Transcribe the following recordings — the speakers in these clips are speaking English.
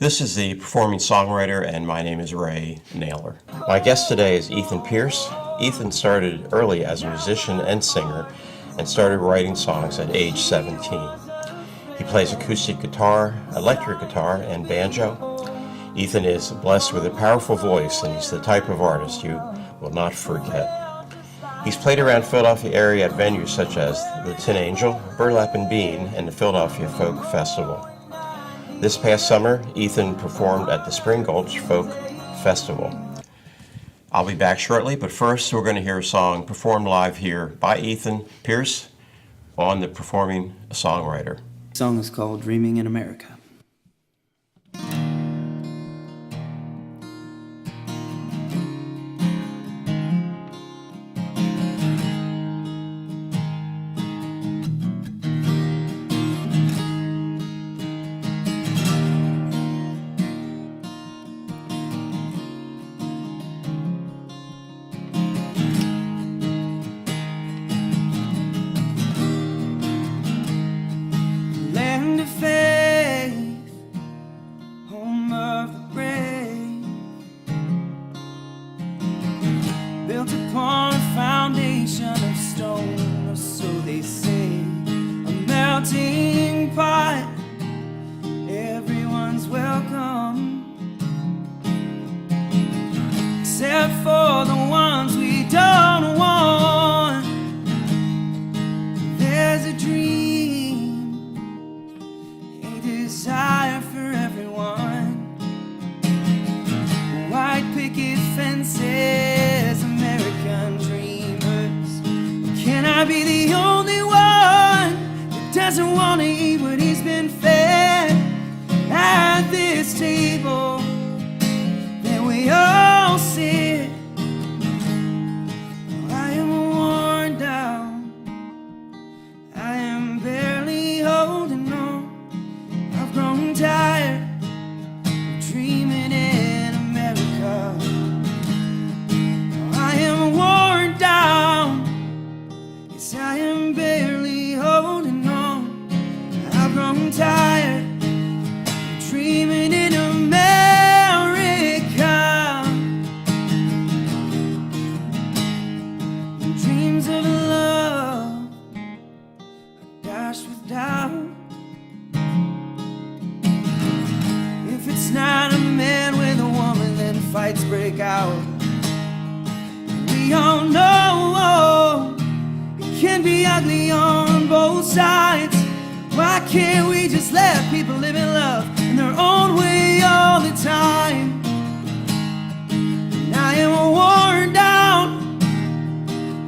This is the performing songwriter, and my name is Ray Naylor. My guest today is Ethan Pierce. Ethan started early as a musician and singer and started writing songs at age 17. He plays acoustic guitar, electric guitar, and banjo. Ethan is blessed with a powerful voice, and he's the type of artist you will not forget. He's played around Philadelphia area at venues such as the Tin Angel, Burlap and Bean, and the Philadelphia Folk Festival. This past summer, Ethan performed at the Spring Gulch Folk Festival. I'll be back shortly, but first we're going to hear a song performed live here by Ethan Pierce on the Performing Songwriter. The song is called Dreaming in America. Built upon a foundation of stone, or so they say, a melting pot, everyone's welcome, except for the ones we don't want. There's a dream, a desire for everyone, white picket fences, American dreamers. Can I be the only one that doesn't want to eat what he's been fed at this table? Then we all sit. I am worn down, I am barely holding on. I've grown tired of dreaming in America. I am worn down, yes, I am barely holding on. I've grown tired of dreaming in America. Dreams of love are dashed with doubt. If it's not a man with a woman, then fights break out. We all know it can be ugly on both sides. Why can't we just let people live in love in their own way all the time? And I am worn down,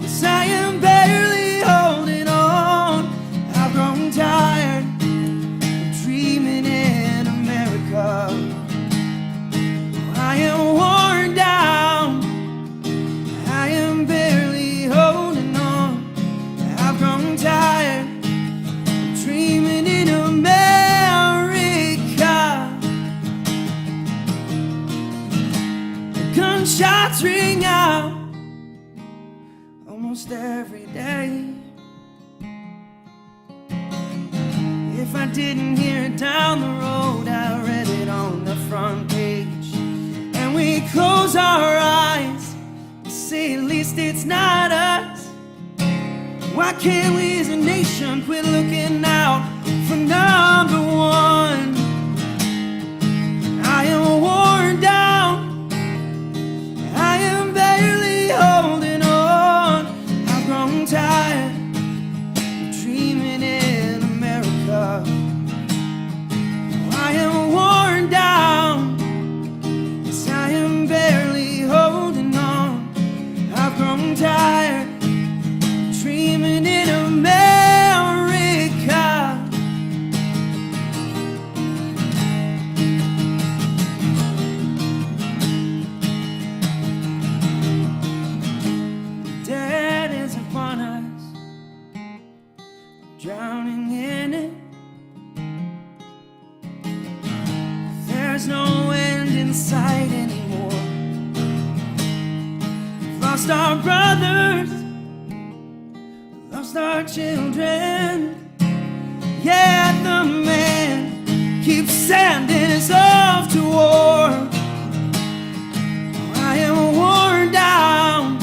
yes, I am barely holding on. I've grown tired of dreaming in America. I am worn down, I am barely holding on. I've grown tired of dreaming in America. The gunshots ring out almost every day. If I didn't hear it down the road, I read it on the front page. And we close our eyes, say at least it's not us. Why can't we as a nation quit looking out for number one? I am worn down, I am barely holding on. I've grown tired of dreaming in America. I am worn down, yes, I am barely holding on. I've grown tired of dreaming in America. Dead is upon us, drowning in it. There's no end in sight anymore. We've lost our brothers, lost our children. Yeah, the man keeps sending us off to war. I am worn down,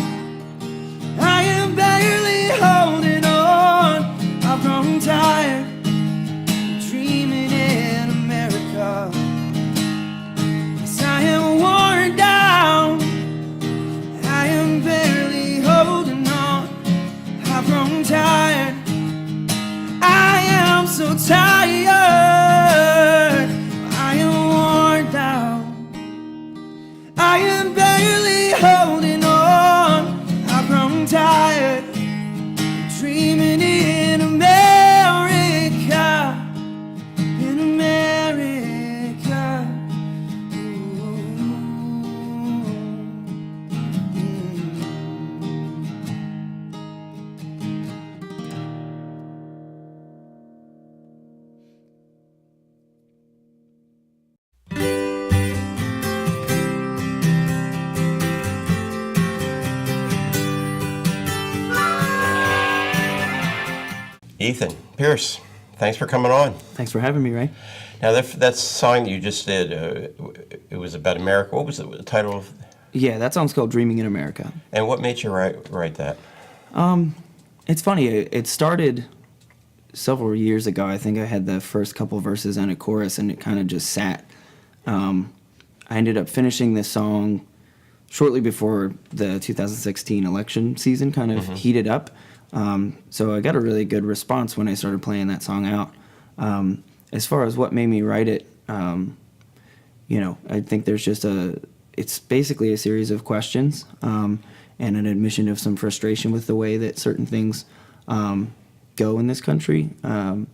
I am barely holding on. I've grown tired of dreaming in America. Yes, I am worn down, I am barely holding on. I've grown tired, I am so tired. I am worn down, I am barely holding on. I've grown tired of dreaming in America, in America. Ethan Pierce, thanks for coming on. Thanks for having me, Ray. Now that song you just did, it was about America. What was the title of? Yeah, that song's called Dreaming in America. And what made you write that? It's funny, it started several years ago. I think I had the first couple verses and a chorus, and it kind of just sat. I ended up finishing this song shortly before the 2016 election season kind of heated up. So I got a really good response when I started playing that song out. As far as what made me write it, I think there's just it's basically a series of questions and an admission of some frustration with the way that certain things go in this country. I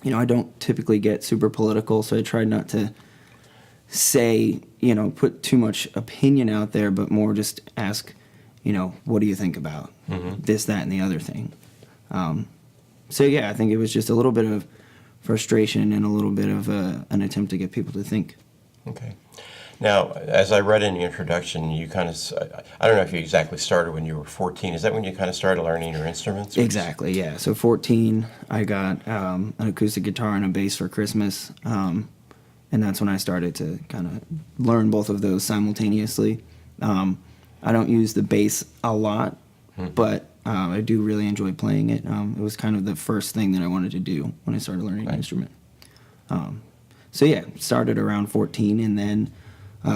don't typically get super political, so I tried not to say, put too much opinion out there, but more just ask, what do you think about this, that, and the other thing? So yeah, I think it was just a little bit of frustration and a little bit of an attempt to get people to think. Okay. Now, as I read in the introduction, you kind of, I don't know if you exactly started when you were 14. Is that when you kind of started learning your instruments? Exactly, yeah. So 14, I got an acoustic guitar and a bass for Christmas, and that's when I started to kind of learn both of those simultaneously. I don't use the bass a lot, but I do really enjoy playing it. It was kind of the first thing that I wanted to do when I started learning an instrument. So yeah, started around 14, and then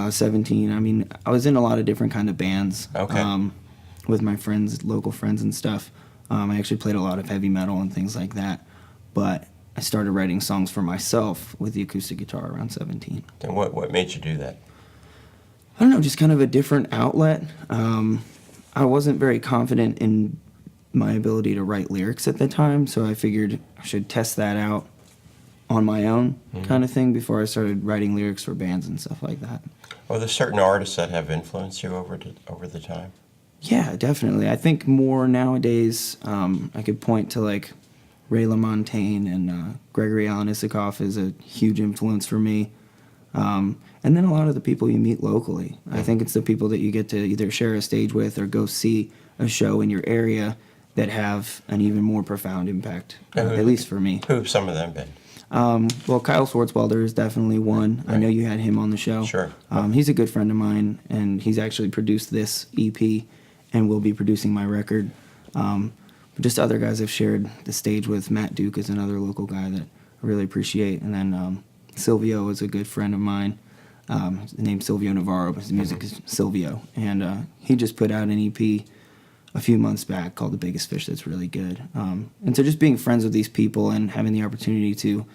17. I mean, I was in a lot of different kind of bands with my friends, local friends and stuff. I actually played a lot of heavy metal and things like that, but I started writing songs for myself with the acoustic guitar around 17. And what made you do that? I don't know, just kind of a different outlet. I wasn't very confident in my ability to write lyrics at the time, so I figured I should test that out on my own kind of thing before I started writing lyrics for bands and stuff like that. Are there certain artists that have influenced you over the time? Yeah, definitely. I think more nowadays, I could point to like Ray LaMontagne and Gregory Alan Issakoff is a huge influence for me. And then a lot of the people you meet locally. I think it's the people that you get to either share a stage with or go see a show in your area that have an even more profound impact, at least for me. Who have some of them been? Well, Kyle Swartzwelder is definitely one. Right. I know you had him on the show. Sure. He's a good friend of mine, and he's actually produced this EP and will be producing my record. But just other guys I've shared the stage with. Matt Duke is another local guy that I really appreciate. And then Silvio is a good friend of mine. His name's Silvio Navarro, but his music is Silvio. And he just put out an EP a few months back called The Biggest Fish that's really good. And so just being friends with these people and having the opportunity to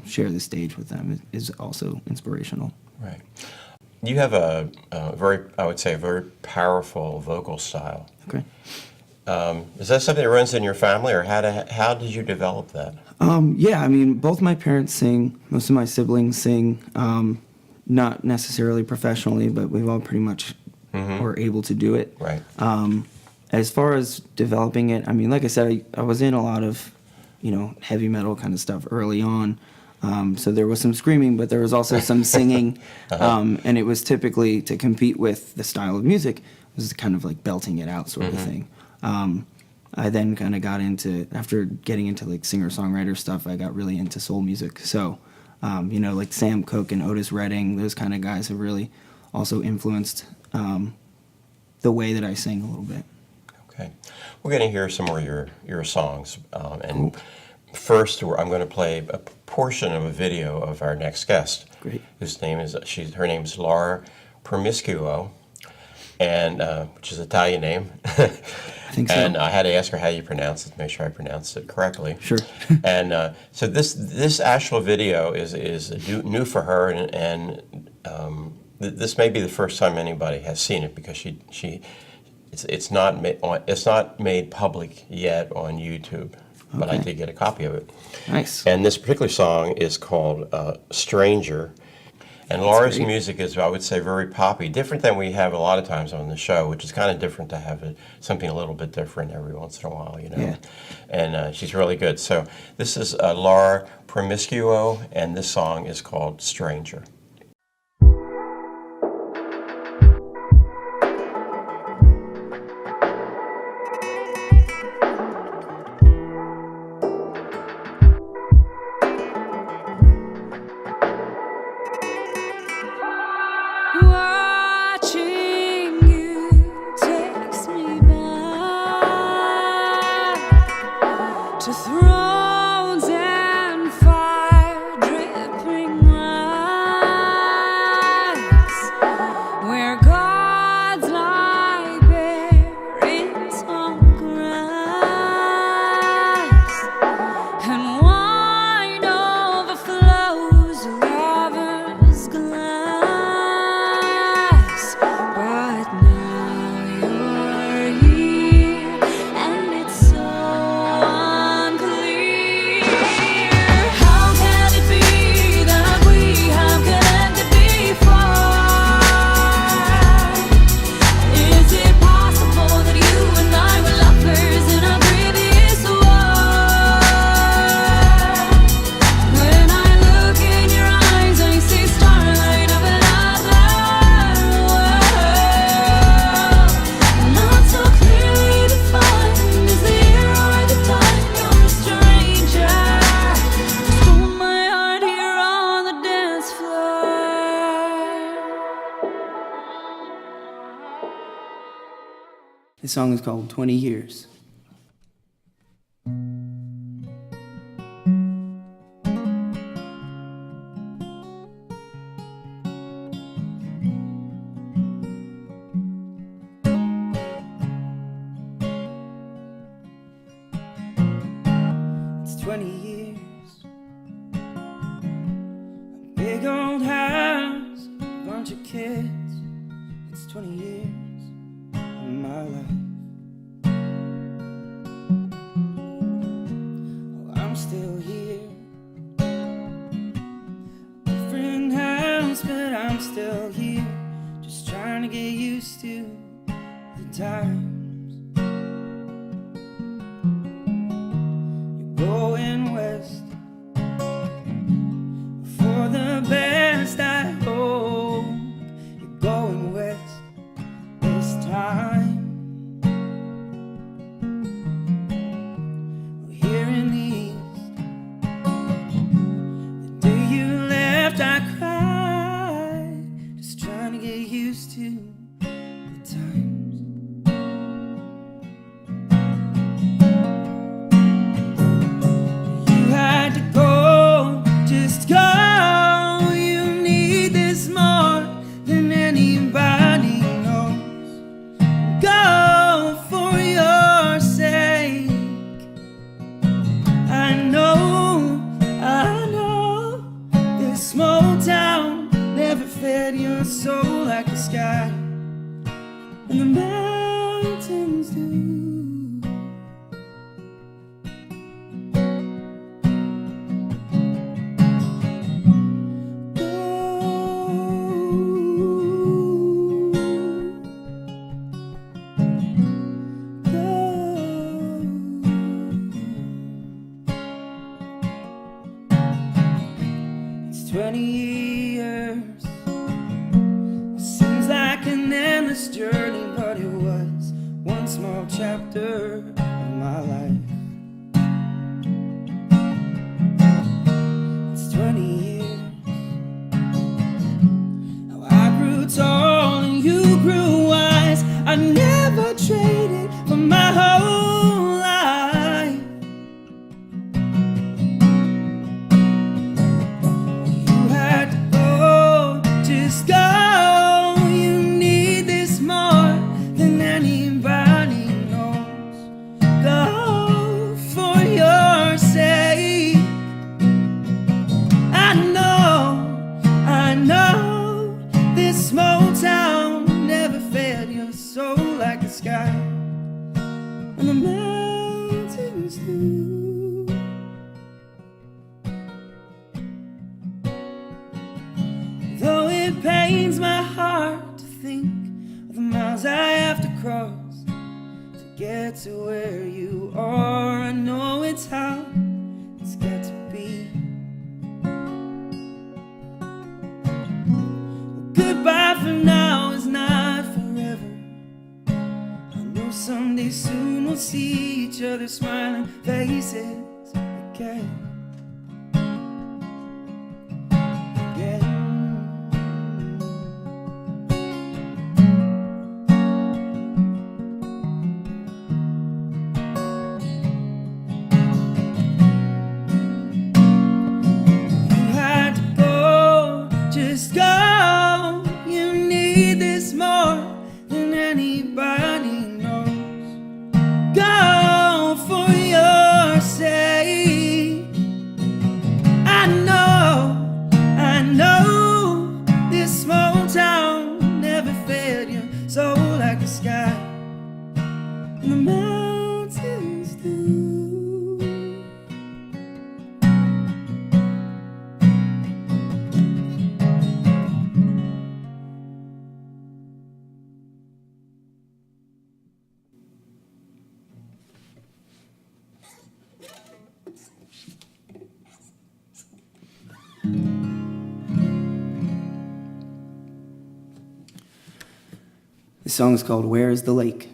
share the stage with them is also inspirational. Right. You have a very powerful vocal style. Okay. Is that something that runs in your family, or how did you develop that? Yeah, I mean, both my parents sing. Most of my siblings sing, not necessarily professionally, but we've all pretty much were able to do it. Right. As far as developing it, I mean, like I said, I was in a lot of, heavy metal kind of stuff early on. So there was some screaming, but there was also some singing. And it was typically to compete with the style of music. It was kind of like belting it out sort of thing. I then kind of got into, after getting into like singer-songwriter stuff, I got really into soul music. So Like Sam Cooke and Otis Redding, those kind of guys have really also influenced the way that I sing a little bit. Okay. We're going to hear some more of your songs. And first, I'm going to play a portion of a video of our next guest. Great. Her name is Laura Promiscuo, and which is an Italian name. I think so. And I had to ask her how you pronounce it to make sure I pronounced it correctly. Sure. And so this actual video is new for her, and this may be the first time anybody has seen it, because it's not made public yet on YouTube, but I Okay. did get a copy of it. Nice. And this particular song is called Stranger. And Laura's great. music is, I would say, very poppy, different than we have a lot of times on the show, which is kind of different to have something a little bit different every once in a while, you know. Yeah. And she's really good. So this is Laura Promiscuo, and this song is called Stranger. Watching you takes me back to thrones and fire dripping lights, where gods lie bare in tall grass, and wine overflows a lover's glass. But now you're here, and it's so unclear. How can it be that we have connected before? Is it possible that you and I were lovers in a previous war? When I look in your eyes, I see starlight of another world, not so clearly defined as the year or the time. You're a stranger, stole my heart here on the dance floor. This song is called 20 Years. It's 20 years. A big old house, a bunch of kids. It's 20 years of my life. Oh, I'm still here. Different house, but I'm still here. Just trying to get used to the times. You're going west for the best, I hope. You're going west this time. Well, here in the east, the day you left, I cried, just trying to get used to the times. You had to go, just go. You need this more than anybody knows. Go for your sake. I know this small town never fed your soul like the sky and the mountains do. It's 20 years. Seems like an endless journey, but it was one small chapter of my life. It's 20 years. I'd never trade it for my whole life. You had to go, just go. You need this more than anybody knows. Go for your sake. I know this small town never fed your soul like the sky and the mountains do. Though it pains my heart to think of the miles I have to cross to get to where you are, I know it's how it's got to be. Goodbye for now is not forever. I know someday soon we'll see each other smiling faces again. You had to go, just go. More than anybody knows. Go for your sake. I know this small town never fed your soul like the sky and the mountains do. The song is called Where is the Lake?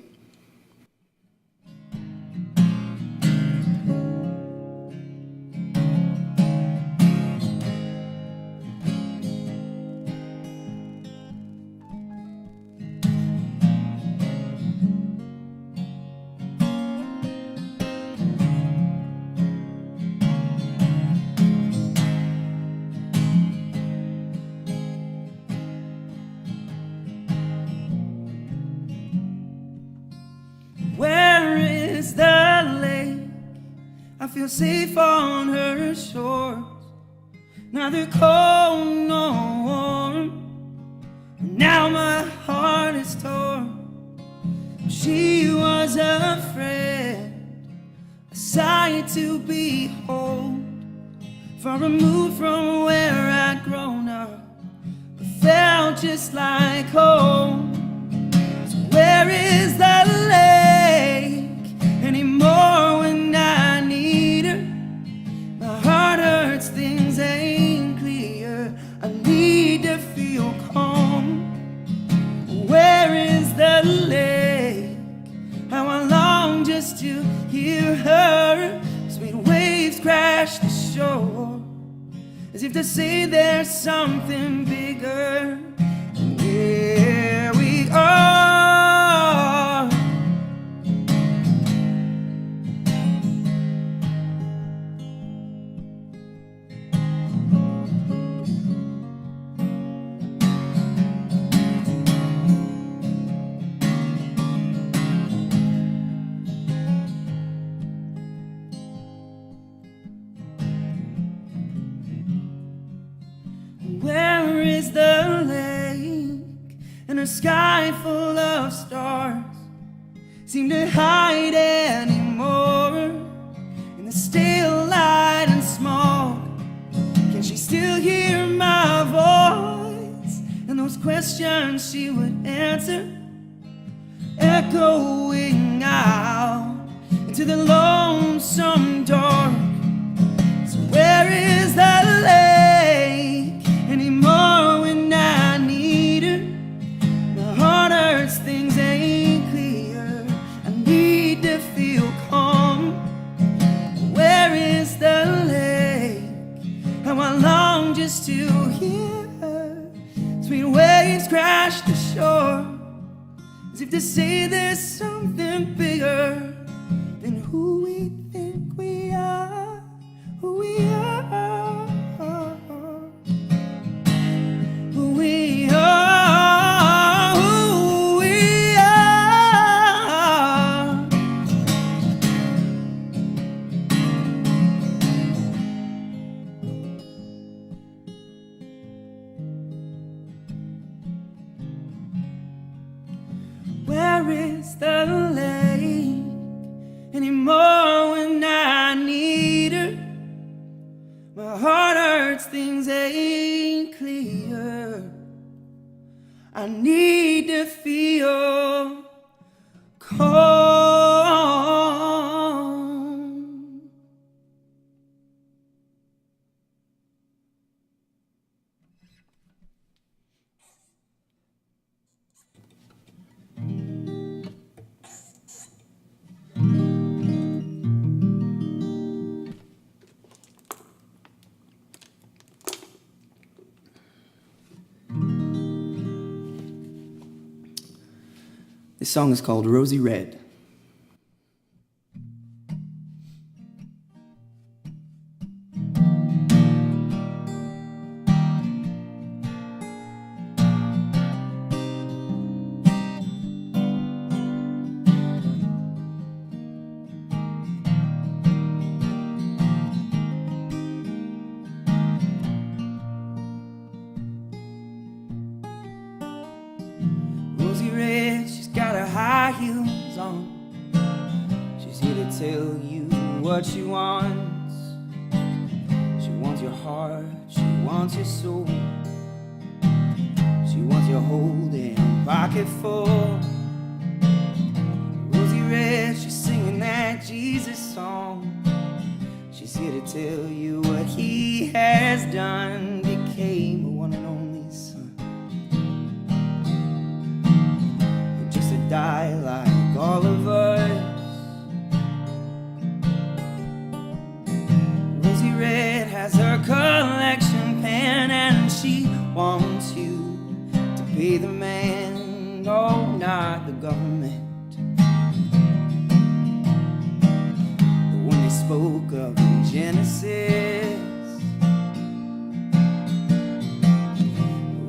Where is the lake? I feel safe on her shores. Neither cold nor warm. Now my heart is torn. She was a friend, a sight to behold. Far removed from where I'd grown up, but felt just like home. So where is the lake anymore when I need her? My heart hurts, things ain't clear. I need to feel calm. Where is the lake? How I long just to hear her. Sweet waves crash the shore, as if to say there's something bigger. And here we are. Where is the lake and a sky full of stars? Seem to hide anymore in the stale light and smog. Can she still hear my voice and those questions she would answer, echoing out into the lonesome dark? So where is the lake anymore when I need her? My heart hurts, things ain't clear. I need to feel calm. Where is the lake? How I long just to hear her. Sweet waves crash the shore, as if to say there's something bigger than who we think we are, who we are, who we are, who we are. Where is the lake anymore when I need her? My heart hurts, things ain't clear. I need to feel calm. This song is called Rosy Red. Rosy Red, she's got her high heels on. She's here to tell you what she wants. She wants your heart, she wants your soul. She wants your whole damn pocket full. Rosy Red, she's singing that Jesus song. She's here to tell you what he has done. Became a one and only son. Just to die like all of us. Rosy Red has her collection pen, and she wants you to pay the man, no, not the government. But when they spoke of Genesis,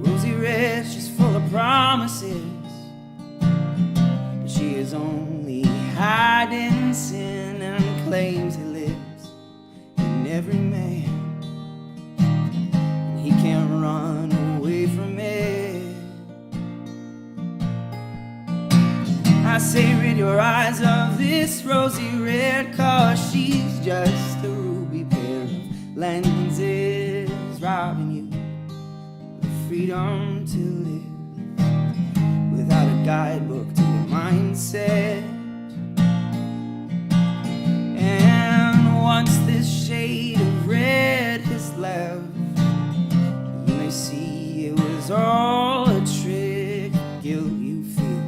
Rosy Red, she's full of promises, but she is only hiding sin and claims he lives in every man. And he can't run away from it. I say rid your eyes of this Rosy Red, 'cause she's just a ruby pair of lenses, robbing you of the freedom to live without a guidebook to your mindset. And once this shade of red is left, you may see it was all a trick. Guilt you feel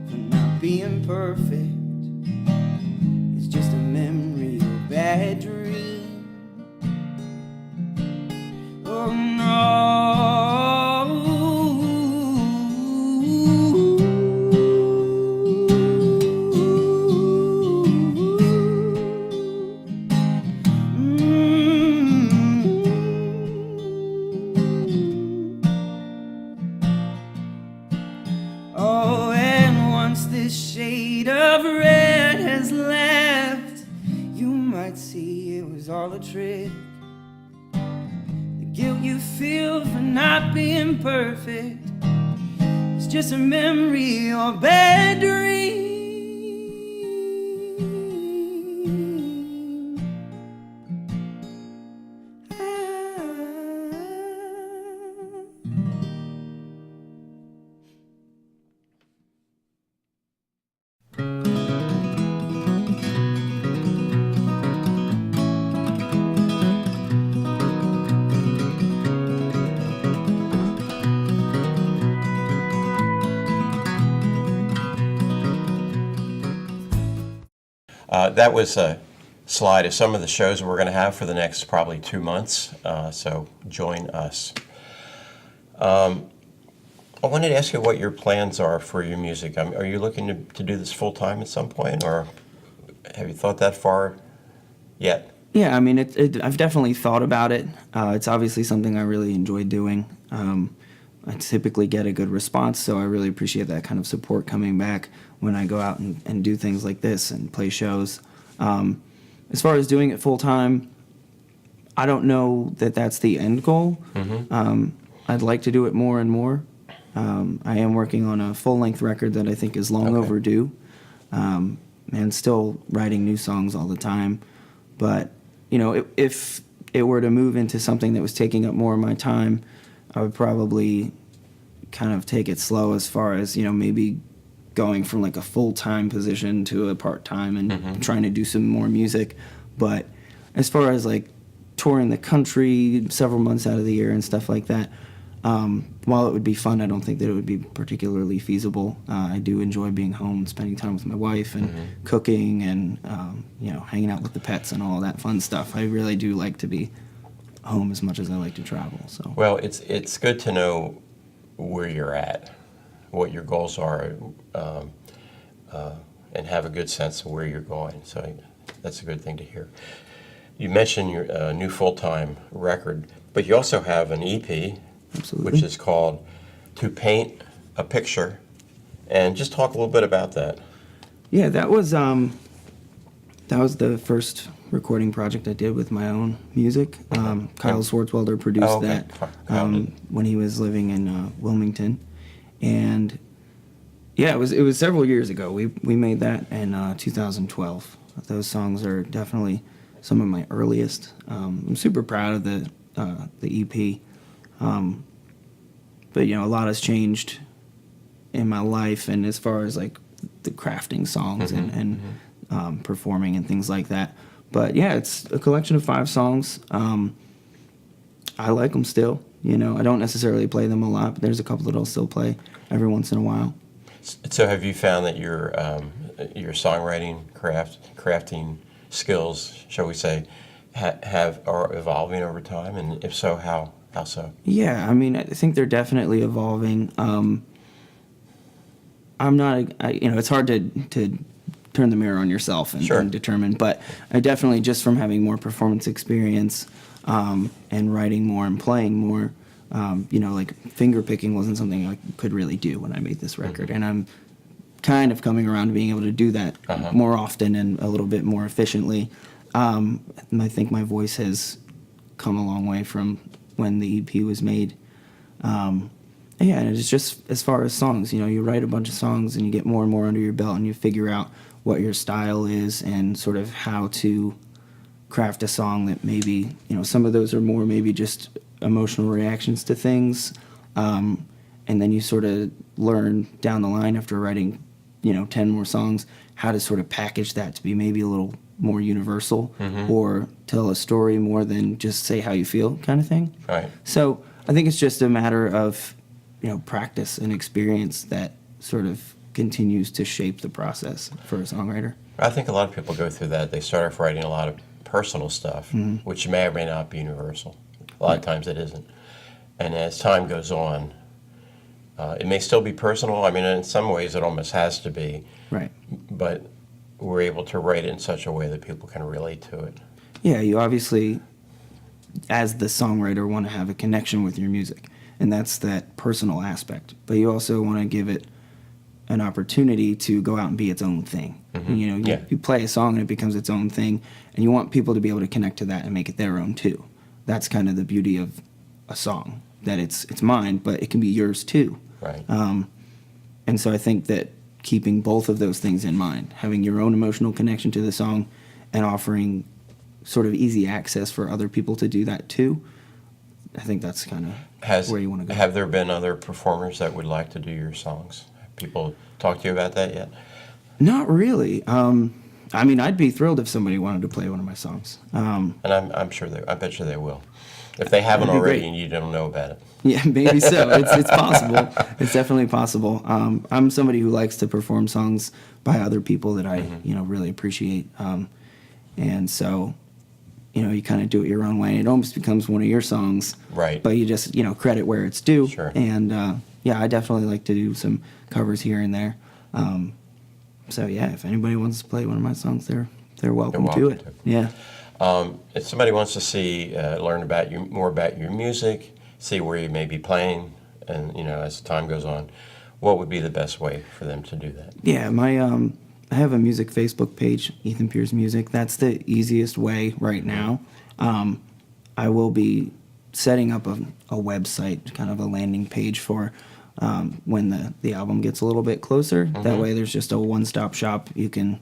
for not being perfect, it's just a memory or bad dream. Oh Oh, and once this shade of red has left, you might see it was all a trick. The guilt you feel for not being perfect, it's just a memory or bad dream. That was a slide of some of the shows we're going to have for the next probably 2 months, so join us. I wanted to ask you what your plans are for your music. Are you looking to do this full time at some point, or have you thought that far yet? Yeah, I mean, I've definitely thought about it. It's obviously something I really enjoy doing. I typically get a good response, so I really appreciate that kind of support coming back when I go out and do things like this and play shows. As far as doing it full time, I don't know that that's the end goal. I'd like to do it more and more. I am working on a full-length record that I think is long overdue, and still writing new songs all the time. But, you know, if it were to move into something that was taking up more of my time, I would probably kind of take it slow as far as, you know, maybe going from like a full-time position to a part-time and trying to do some more music. But as far as like touring the country several months out of the year and stuff like that, while it would be fun, I don't think that it would be particularly feasible. I do enjoy being home, spending time with my wife, and cooking, and you know, hanging out with the pets and all that fun stuff. I really do like to be home as much as I like to travel. So Well, it's good to know where you're at, what your goals are, and have a good sense of where you're going. So that's a good thing to hear. You mentioned your new full-time record, but you also have an EP, absolutely. which is called To Paint a Picture. And just talk a little bit about that. Yeah, that was the first recording project I did with my own music. Kyle Swartzwelder produced that when he was living in Wilmington, and yeah, it was several years ago. We made that in 2012. Those songs are definitely some of my earliest. I'm super proud of the EP, but you know, a lot has changed in my life, and as far as like the crafting songs and performing and things like that. But yeah, it's a collection of 5 songs. I like them still. You know, I don't necessarily play them a lot, but there's a couple that I'll still play every once in a while. So have you found that your songwriting, crafting skills, shall we say, are evolving over time? And if so, how so? Yeah, I mean, I think they're definitely evolving. I'm not, you know, it's hard to turn the mirror on yourself and determine, but I definitely, just from having more performance experience and writing more and playing more, you know, like finger picking wasn't something I could really do when I made this record, and I'm kind of coming around to being able to do that more often and a little bit more efficiently. I think my voice has come a long way from when the EP was made. Yeah, and it's just as far as songs, you know, you write a bunch of songs and you get more and more under your belt and you figure out what your style is and sort of how to craft a song that maybe, you know, some of those are more maybe just emotional reactions to things. And then you sort of learn down the line after writing, you know, 10 more songs, how to sort of package that to be maybe a little more universal or tell a story more than just say how you feel kind of thing. Right. So I think it's just a matter of, you know, practice and experience that sort of continues to shape the process for a songwriter. I think a lot of people go through that. They start off writing a lot of personal stuff, which may or may not be universal. A lot of times it isn't. And as time goes on, it may still be personal. I mean, in some ways it almost has to be. Right. But we're able to write it in such a way that people can relate to it. Yeah, you obviously, as the songwriter, want to have a connection with your music, and that's that personal aspect. But you also want to give it an opportunity to go out and be its own thing. You know, you play a song and it becomes its own thing, and you want people to be able to connect to that and make it their own too. That's kind of the beauty of a song, that it's mine, but it can be yours too. Right. And so I think that keeping both of those things in mind, having your own emotional connection to the song and offering sort of easy access for other people to do that too, I think that's kind of where you want to go. Have there been other performers that would like to do your songs? Have people talked to you about that yet? Not really. I mean, I'd be thrilled if somebody wanted to play one of my songs. And I'm sure I bet you they will. If they haven't already great. and you don't know about it. Yeah, maybe so. It's possible. It's definitely possible. I'm somebody who likes to perform songs by other people that I, you know, really appreciate. And so, you know, you kind of do it your own way. It almost becomes one of your songs. Right. But you just, you know, credit where it's due. Sure. And yeah, I definitely like to do some covers here and there. So yeah, if anybody wants to play one of my songs, they're welcome to welcome it. to. Yeah. If somebody wants to see, learn about you more about your music, see where you may be playing, and as time goes on, what would be the best way for them to do that? Yeah, I have a music Facebook page, Ethan Pierce Music. That's the easiest way right now. I will be setting up a website, kind of a landing page for when the album gets a little bit closer. That way there's just a one-stop shop. You can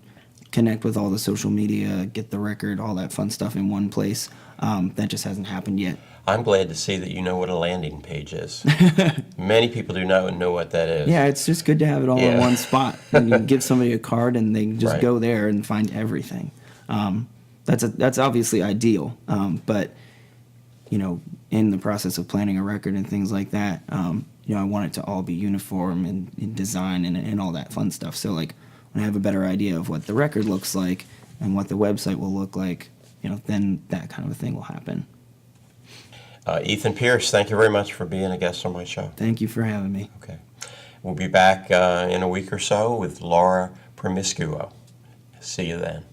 connect with all the social media, get the record, all that fun stuff in one place. That just hasn't happened yet. I'm glad to see that you know what a landing page is. Many people do not know what that is. Yeah, it's just good to have it all in Yeah. one spot. And you give somebody a card and they can just Right. go there and find everything. That's obviously ideal, but in the process of planning a record and things like that, I want it to all be uniform in design and all that fun stuff. So like when I have a better idea of what the record looks like and what the website will look like, then that kind of a thing will happen. Ethan Pierce, thank you very much for being a guest on my show. Thank you for having me. Okay. We'll be back in a week or so with Laura Promiscuo. See you then.